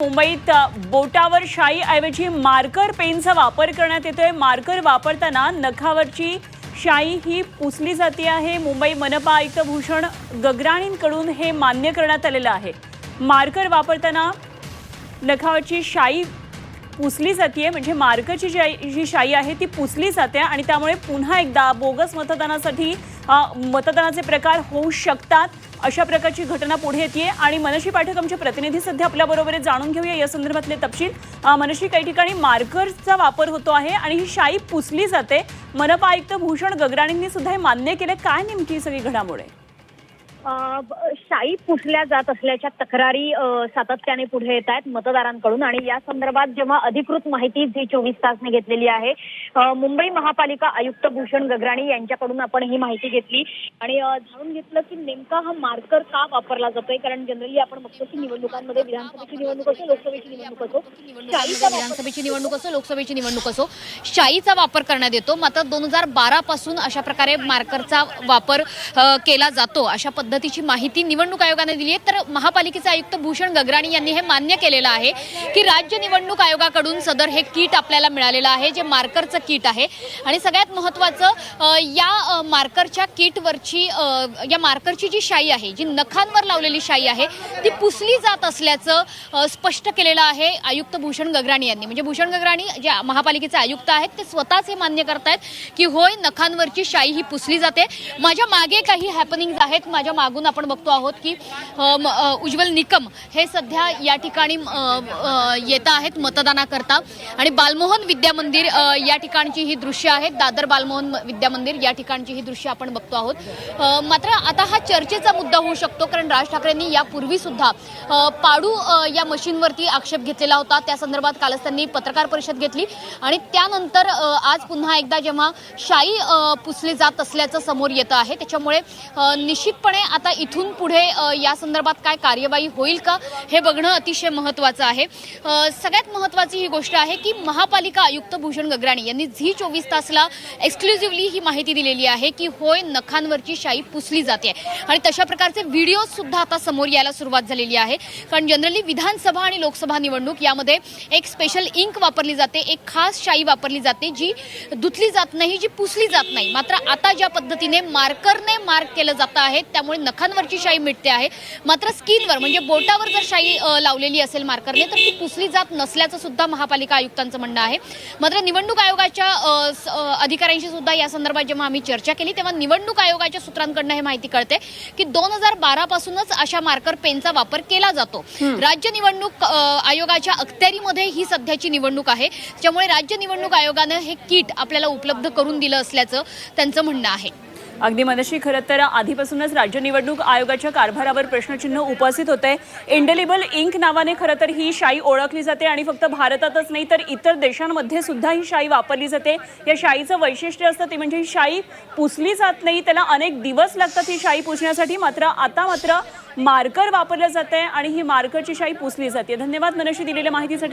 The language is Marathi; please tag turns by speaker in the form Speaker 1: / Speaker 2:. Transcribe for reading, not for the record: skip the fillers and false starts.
Speaker 1: मुंबईत बोटावर शाई ऐवजी मार्कर पेनचा वापर करण्यात येतोय। मार्कर वापरताना नखावरची शाई ही पुसली जाते आहे। मुंबई मनपा आयुक्त भूषण गगराणींकडून हे मान्य करण्यात आलेलं आहे। मार्कर वापरताना नखावरची शाई पुसली जाते, म्हणजे मार्करची जी शाई आहे ती पुसली जाते आणि त्यामुळे पुन्हा एकदा बोगस मतदानाचे प्रकार होऊ शकतात। अशा प्रकारची घटना पुढे येते आणि मनश्री पाठक आमचे प्रतिनिधी सध्या आपल्या बरोबर जाणून घेऊया या संदर्भातले तपशील। मनश्री, काही ठिकाणी मार्करचा वापर होतो आहे आणि ही शाई पुसली जाते। मनपा आयुक्त भूषण गगराणींनी सुद्धा हे मान्य केले। काय नेमकी सगळी घडामोड आहे?
Speaker 2: शाई पुसल्या जात असल्याच्या तक्रारी सातत्याने पुढे येत आहेत मतदारांकडून आणि या संदर्भात जेव्हा अधिकृत माहिती झी 24 तासने घेतलेली आहे, मुंबई महापालिका आयुक्त भूषण गगराणी यांच्याकडून आपण ही माहिती घेतली आणि जाणून घेतलं की नेमका हा मार्कर का वापरला जातोय। कारण जनरली आपण बघतो की निवडणुकांमध्ये विधानसभेची निवडणूक असो, लोकसभेची निवडणूक असो,
Speaker 3: विधानसभेची निवडणूक असो, लोकसभेची निवडणूक असो, शाईचा वापर करण्यात येतो। मात्र 2012 पासून अशा प्रकारे मार्करचा वापर केला जातो अशा पद्धतीची माहिती निवडणूक आयोगाने दिली आहे। तर महापालिकेचे आयुक्त भूषण गगराणी यांनी हे मान्य केलेलं आहे की राज्य निवडणूक आयोगाकडून सदर हे किट आपल्याला मिळालेलं आहे, जे मार्करचं किट आहे। आणि सगळ्यात महत्त्वाचं, या मार्करच्या किटवरची या मार्करची जी शाई आहे, जी नखांवर लावलेली शाई आहे, ती पुसली जात असल्याचं स्पष्ट केलेलं आहे आयुक्त भूषण गगराणी यांनी। म्हणजे भूषण गगराणी जे महापालिकेचे आयुक्त आहेत ते स्वतःच हे मान्य करतायत की होय, नखांवरची शाई ही पुसली जाते। माझ्या मागे काही हॅपनिंग्ज आहेत। माझ्या मागून आपण बघतो आहोत की उज्ज्वल निकम हे सध्या या ठिकाणी येत आहेत मतदानाकरता आणि बालमोहन विद्या मंदिर या ठिकाणची ही दृश्य आहेत। दादर बालमोहन विद्या मंदिर या ठिकाणची ही दृश्य आपण बघतो आहोत। मात्र आता हा चर्चेचा मुद्दा होऊ शकतो, कारण राज ठाकरेंनी यापूर्वी सुद्धा पाडू या मशीनवरती आक्षेप घेतलेला होता। त्या संदर्भात कालच त्यांनी पत्रकार परिषद घेतली आणि त्यानंतर आज पुन्हा एकदा जेव्हा शाई पुसली जात असल्याचं समोर येतं आहे, त्याच्यामुळे निश्चितपणे आता इथून पुढे या संदर्भात काय कार्यवाही होईल का हे बघणं अतिशय महत्त्वाचं आहे। सगळ्यात महत्त्वाची ही गोष्ट आहे की महापालिका आयुक्त भूषण गगराणी यांनी झी 24 तासला एक्सक्लुझिव्हली ही माहिती दिलेली आहे की होय, नखांवरची शाई पुसली जाते आणि तशा प्रकारचे व्हिडिओ सुद्धा आता समोर यायला सुरुवात झालेली आहे। कारण जनरली विधानसभा आणि लोकसभा निवडणूक यामध्ये एक स्पेशल इंक वापरली जाते, एक खास शाई वापरली जाते जी धुतली जात नाही, जी पुसली जात नाही। मात्र आता ज्या पद्धतीने मार्करने मार्क केलं जातं आहे त्यामुळे नखांवरची शाई मिटते आहे, मात्र स्किनवर म्हणजे बोटावर जर शाई लावलेली असेल मार्करने तर ती पुसली जात नसल्याचं सुद्धा महापालिका आयुक्तांचं म्हणणं आहे। मात्र निवडणूक आयोगाच्या अधिकाऱ्यांशी सुद्धा या संदर्भात जेव्हा आम्ही चर्चा केली तेव्हा निवडणूक आयोगाच्या सूत्रांकडून हे माहिती कळते की 2012 पासूनच अशा मार्कर पेनचा वापर केला जातो। राज्य निवडणूक आयोगाच्या अखत्यारीमध्ये ही सध्याची निवडणूक आहे, त्यामुळे राज्य निवडणूक आयोगानं हे किट आपल्याला उपलब्ध करून दिलं असल्याचं त्यांचं म्हणणं आहे।
Speaker 1: अगदी मनश्री, खरं तर आधीपासूनच राज्य निवडणूक आयोगाच्या कारभारावर प्रश्नचिन्ह उपस्थित होते। इंडेलिबल इंक नावाने खरं तर ही शाई ओळखली जाते आणि फक्त भारतातच नाही तर इतर देशांमध्ये सुद्धा ही शाई वापरली जाते। या शाईचं वैशिष्ट्य असतं ते म्हणजे ही शाई पुसली जात नाही, त्याला अनेक दिवस लागतात ही शाई पुसण्यासाठी। आता मार्कर वापरलं जाते आणि ही मार्करची शाई पुसली जाते। धन्यवाद मनश्री दिलेल्या माहितीसाठी।